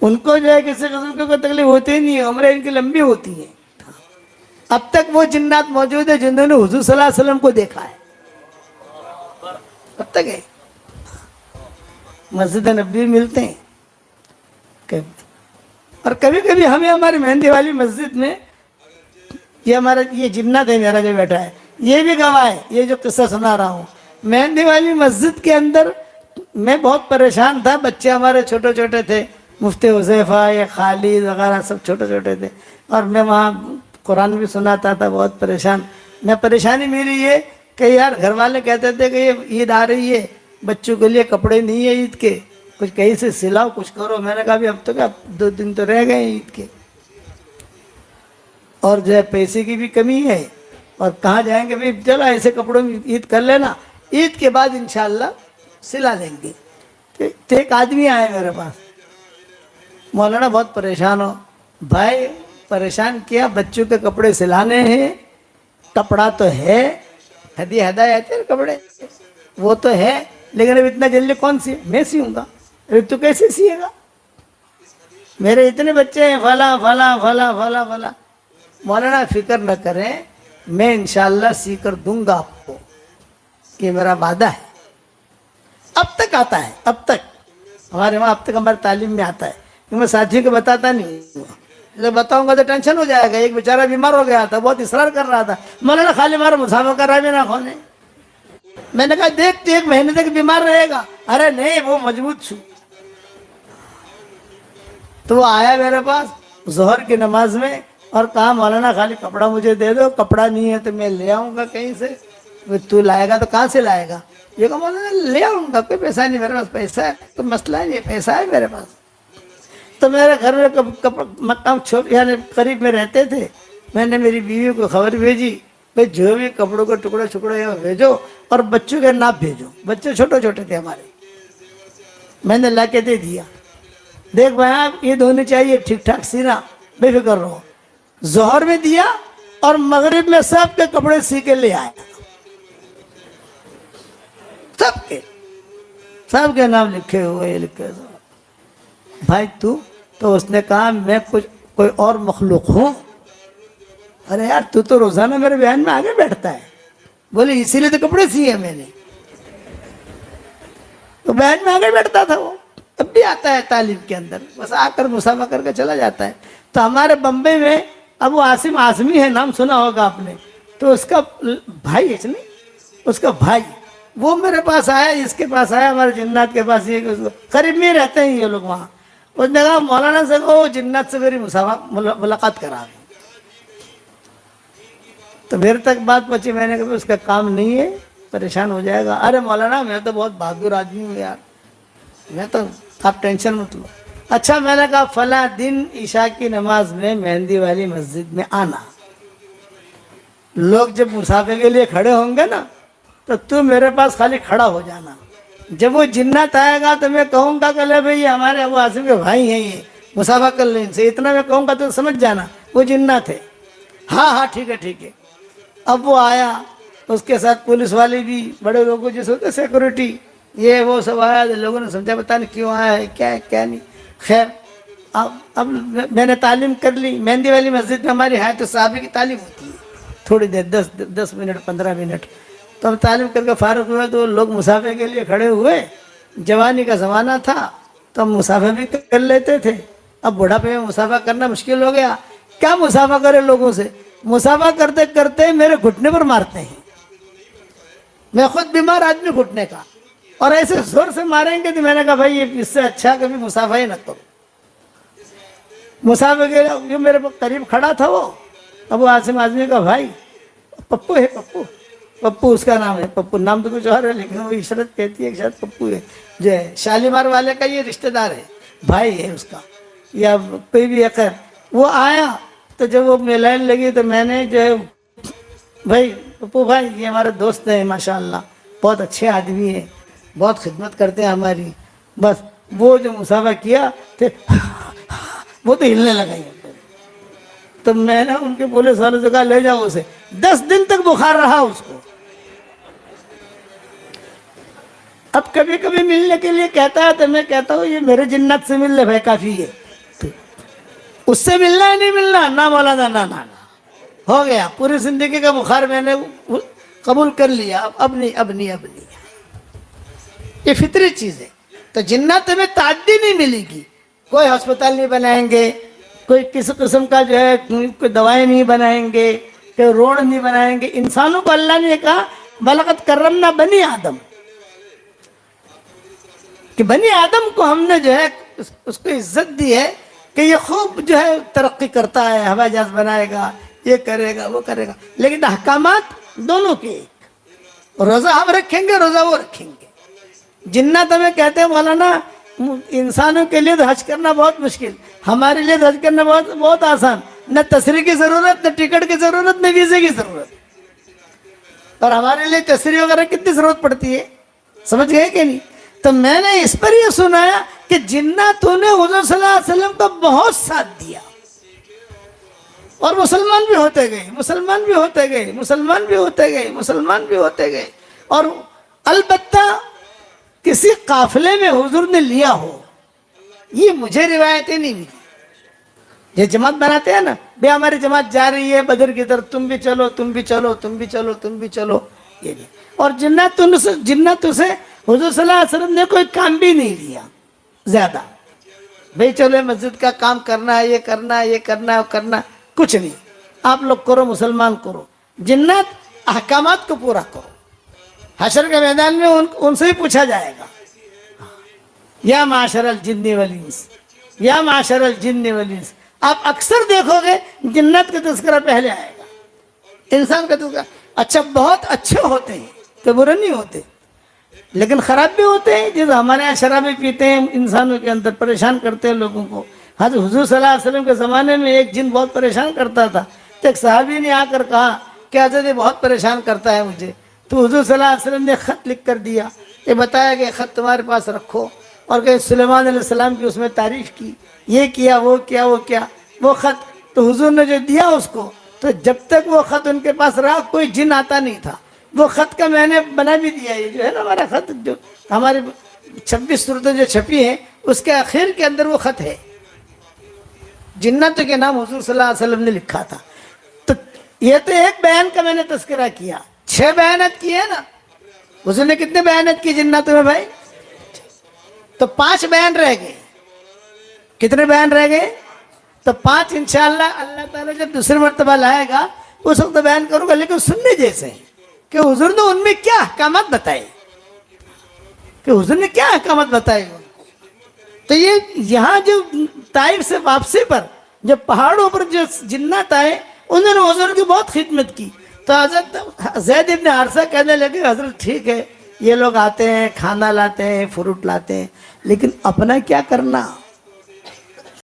ان کو جو ہے کسی قسم کی کوئی تکلیف ہوتی ہی نہیں ہے، عمریں ان کی لمبی ہوتی ہیں۔ اب تک وہ جنات موجود ہیں جنہوں نے حضور صلی اللہ علیہ وسلم کو دیکھا ہے، اب تک ہے۔ مسجد نبوی ملتے ہیں اور کبھی کبھی ہمیں ہماری مہندی والی مسجد میں یہ ہمارا یہ جنات ہے میرا جو بیٹھا ہے، یہ بھی گواہ ہے، یہ جو قصہ سنا رہا ہوں۔ مہندی والی مسجد کے اندر میں بہت پریشان تھا، بچے ہمارے چھوٹے چھوٹے تھے، مفتی حذیفہ یا خالد وغیرہ سب چھوٹے چھوٹے تھے، اور میں وہاں قرآن بھی سناتا تھا، بہت پریشان۔ میں پریشانی میری یہ کہ یار گھر والے کہتے تھے کہ یہ عید آ رہی ہے، بچوں کے لیے کپڑے نہیں ہیں عید کے، کچھ کہیں سے سلاؤ کچھ کرو۔ میں نے کہا اب تو کیا 2 دن تو رہ گئے عید کے، اور جو ہے پیسے کی بھی کمی ہے، اور کہاں جائیں گے بھائی، چلو ایسے کپڑوں میں عید کر لینا، عید کے بعد انشاءاللہ سلا لیں گے۔ تو ایک آدمی آئے میرے پاس، مولانا بہت پریشان ہو بھائی، پریشان کیا، بچوں کے کپڑے سلانے ہیں، کپڑا تو ہے، ہدایت ہے کپڑے وہ تو ہے، لیکن اب اتنا جلدی کون سی میں سیوں گا، ابھی تو کیسے سیے گا، میرے اتنے بچے ہیں، فلاں فلاں فلاں فلاں فلاں۔ مولانا فکر نہ کریں، میں انشاءاللہ سی کر دوں گا آپ کو، یہ میرا وعدہ ہے۔ اب تک آتا ہے، اب تک ہمارے وہاں اب تک ہماری تعلیم میں آتا ہے، کہ میں ساتھیوں کو بتاتا نہیں ہوں، جب بتاؤں گا تو ٹینشن ہو جائے گا۔ ایک بیچارہ بیمار ہو گیا تھا، بہت اصرار کر رہا تھا، مولانا خالی ہمارا مسافہ کر رہا ہے نہ کھونے۔ میں نے کہا دیکھ 1 مہینے تک بیمار رہے گا، ارے نہیں وہ مضبوط چھو۔ تو وہ آیا میرے پاس ظہر کی نماز میں اور کہا مولانا خالی کپڑا مجھے دے دو، کپڑا نہیں ہے تو میں لے آؤں گا کہیں سے۔ تو لائے گا تو کہاں سے لائے گا؟ یہ کہا مولانا لے آؤں گا، کوئی پیسہ نہیں میرے پاس، پیسہ ہے تو مسئلہ نہیں، پیسہ ہے میرے پاس۔ تو میرے گھر میں مکہ یعنی قریب میں رہتے تھے، میں نے میری بیوی کو خبر بھیجی بھائی جو بھی کپڑوں کے ٹکڑے بھیجو، اور بچوں کے ناپ بھیجو، بچے چھوٹے چھوٹے تھے ہمارے۔ میں نے لا کے دے دیا، دیکھ بھائی آپ عید ہونی چاہیے، ٹھیک ٹھاک سینا، بے فکر رہو۔ ظہر میں دیا اور مغرب میں سب کے کپڑے سی کے لے آیا، سب کے نام لکھے ہوئے لکھے ہوئے۔ بھائی تو اس نے کہا میں کوئی اور مخلوق ہوں؟ ارے یار تو روزانہ میرے بیان میں آگے بیٹھتا ہے۔ بولے اسی لیے تو کپڑے سیے میں نے، تو بیان میں آگے بیٹھتا تھا وہ، اب بھی آتا ہے تعلیم کے اندر، بس آ کر مسافہ کر کے چلا جاتا ہے۔ تو ہمارے بمبئی میں ابو عاصم اعظمی ہے، نام سنا ہوگا آپ نے، تو اس کا بھائی ہے نہیں، اس کا بھائی وہ میرے پاس آیا، اس کے پاس آیا، ہمارے جنات کے پاس، یہ قریب میں رہتے ہیں یہ لوگ وہاں۔ اس نے کہا مولانا سے کہو جنات سے میری ملاقات کرا دیں۔ تو میرے تک بات پہنچی، میں نے کہا اس کا کام نہیں ہے، پریشان ہو جائے گا۔ ارے مولانا میں تو بہت بہادر آدمی ہوں یار، میں تو آپ ٹینشن مت لو۔ اچھا میں نے کہا فلاں دن عشاء کی نماز میں مہندی والی مسجد میں آنا، لوگ جب مسافے کے لیے کھڑے ہوں گے نا تو میرے پاس خالی کھڑا ہو جانا۔ جب وہ جنات آئے گا تو میں کہوں گا کہ لے بھائی ہمارے ابو عاصم کے بھائی ہیں، یہ مسافہ کر لیں ان سے، اتنا میں کہوں گا تو سمجھ جانا وہ جنات ہے۔ ہاں ٹھیک ہے ٹھیک ہے۔ اب وہ آیا، اس کے ساتھ پولیس والے بھی، بڑے لوگوں جیسے ہوتے سیکورٹی، یہ وہ سب آیا، لوگوں نے سمجھا پتہ نہیں کیوں آیا ہے، کیا ہے کیا نہیں۔ خیر اب میں نے تعلیم کر لی، مہندی والی مسجد میں ہماری حیات صحابہ کی تعلیم ہوتی ہے تھوڑی دیر، 10 منٹ 15 منٹ۔ تو ہم تعلیم کر کے فارغ ہوئے تو لوگ مسافے کے لیے کھڑے ہوئے، جوانی کا زمانہ تھا تو ہم مسافہ بھی کر لیتے تھے۔ اب بڑھاپے میں مسافہ کرنا مشکل ہو گیا، کیا مسافہ کرے لوگوں سے، مسافہ کرتے کرتے میرے گھٹنے پر مارتے ہیں، میں خود بیمار آدمی گھٹنے کا، اور ایسے زور سے ماریں گے تو میں نے کہا بھائی اس سے اچھا کبھی مسافہ ہی نہ کرو۔ مسافہ کے لیے میرے قریب کھڑا تھا وہ ابو عاصم اعظمی کا بھائی، پپو ہے، پپو اس کا نام ہے، پپو نام تو کچھ اور ہے لیکن وہ عشرت کہتی ہے کہ شاید پپو ہے، جو ہے شالیمار والے کا یہ رشتہ دار ہے، بھائی ہے اس کا یا کوئی بھی ہے۔ وہ آیا تو جب وہ لائن لگی تو میں نے جو ہے بھائی پپو بھائی یہ ہمارے دوست ہیں ماشاءاللہ، بہت اچھے آدمی ہیں، بہت خدمت کرتے ہیں ہماری، بس وہ جو مسافہ کیا تو وہ تو ہلنے لگا۔ تو میں نے ان کے پولیس والوں سے کہا لے جاؤ اسے، 10 دن تک بخار رہا اس کو۔ اب کبھی کبھی ملنے کے لیے کہتا ہے تو میں کہتا ہوں یہ میرے جنات سے مل لے بھائی کافی ہے، اس سے ملنا ہے نہیں ملنا، نہ مولانا نہ نانا، ہو گیا، پوری زندگی کا بخار میں نے قبول کر لیا، اب نہیں اب نہیں اب نہیں، یہ فطری چیز ہے۔ تو جنات میں تعدی نہیں ملے گی، کوئی ہسپتال نہیں بنائیں گے، کوئی کسی قسم کا جو ہے کوئی دوائیں نہیں بنائیں گے، کوئی روڈ نہیں بنائیں گے۔ انسانوں کو اللہ نے کہا بلغت کرمنا بنی آدم، کہ بنی آدم کو ہم نے جو ہے اس کو عزت دی ہے کہ یہ خوب جو ہے ترقی کرتا ہے، ہوائی جہاز بنائے گا، یہ کرے گا وہ کرے گا، لیکن احکامات دونوں کے ایک، روزہ ہم رکھیں گے، روزہ وہ رکھیں گے۔ جنات ہمیں کہتے ہیں مولانا انسانوں کے لیے تو حج کرنا بہت مشکل، ہمارے لیے تو حج کرنا بہت بہت آسان، نہ تشریح کی ضرورت، نہ ٹکٹ کی ضرورت، نہ ویزے کی ضرورت، اور ہمارے لیے تشریح وغیرہ کتنی ضرورت پڑتی ہے، سمجھ گئے کہ نہیں؟ تو میں نے اس پر یہ سنایا کہ جناتوں نے حضور صلی اللہ علیہ وسلم کا بہت ساتھ دیا، اور مسلمان بھی ہوتے گئے، مسلمان بھی ہوتے گئے، مسلمان بھی ہوتے گئے، مسلمان بھی ہوتے گئے، اور البتہ کسی قافلے میں حضور نے لیا ہو، یہ مجھے روایتیں نہیں ملی۔ یہ جماعت بناتے ہیں نا، بے ہماری جماعت جا رہی ہے بدر کی طرف، تم بھی چلو تم بھی چلو تم بھی چلو تم بھی چلو، یہ نہیں۔ اور جناتوں سے حضور صلی اللہ علیہ وسلم نے کوئی کام بھی نہیں لیا زیادہ، بھئی چلو مسجد کا کام کرنا ہے، یہ کرنا ہے، یہ کرنا ہے، وہ کرنا ہے، کچھ نہیں، آپ لوگ کرو، مسلمان کرو، جنات احکامات کو پورا کرو۔ حشر کے میدان میں ان سے ہی پوچھا جائے گا، یا معاشر الجن والانس، یا معاشر الجن والانس۔ آپ اکثر دیکھو گے جنت کا تذکرہ پہلے آئے گا، انسان کا تذکرہ۔ اچھا بہت اچھے ہوتے ہیں کہ برے نہیں ہوتے، لیکن خراب بھی ہوتے ہیں، جیسے ہمارے یہاں شرابیں پیتے ہیں، انسانوں کے اندر پریشان کرتے ہیں لوگوں کو۔ حضور صلی اللہ علیہ وسلم کے زمانے میں ایک جن بہت پریشان کرتا تھا، تو ایک صحابی نے آ کر کہا کہ حضرت یہ بہت پریشان کرتا ہے مجھے، تو حضور صلی اللہ علیہ وسلم نے خط لکھ کر دیا، یہ بتایا کہ خط تمہارے پاس رکھو، اور کہ سلیمان علیہ السلام کی اس میں تعریف کی، یہ کیا وہ کیا وہ کیا، وہ خط تو حضور نے جو دیا اس کو، تو جب تک وہ خط ان کے پاس رہا کوئی جن آتا نہیں تھا۔ وہ خط کا میں نے بنا بھی دیا، یہ جو ہے نا ہمارا خط، جو ہماری 26 صورتیں جو چھپی ہیں اس کے آخر کے اندر وہ خط ہے، جناتوں کے نام حضور صلی اللہ علیہ وسلم نے لکھا تھا۔ تو یہ تو ایک بیان کا میں نے تذکرہ کیا، 6 بیانات کیے نا حضور نے، کتنے بیانات کی جناتوں میں بھائی؟ تو 5 بیان رہ گئے، کتنے بیان رہ گئے؟ تو 5 انشاءاللہ اللہ تعالیٰ جب دوسری مرتبہ لائے گا اس وقت بیان کروں گا، لیکن سننے جیسے ہیں کہ حضور نے ان میں کیا احکامات بتائے، کہ حضور نے کیا احکامات بتائے۔ تو یہ یہاں جو طائف سے واپسی پر جو پہاڑوں پر جو جنات آئے انہوں نے حضور کی بہت خدمت کی، تو حضرت زید ابن حارثہ کہنے لگے حضرت ٹھیک ہے یہ لوگ آتے ہیں، کھانا لاتے ہیں، فروٹ لاتے ہیں، لیکن اپنا کیا کرنا؟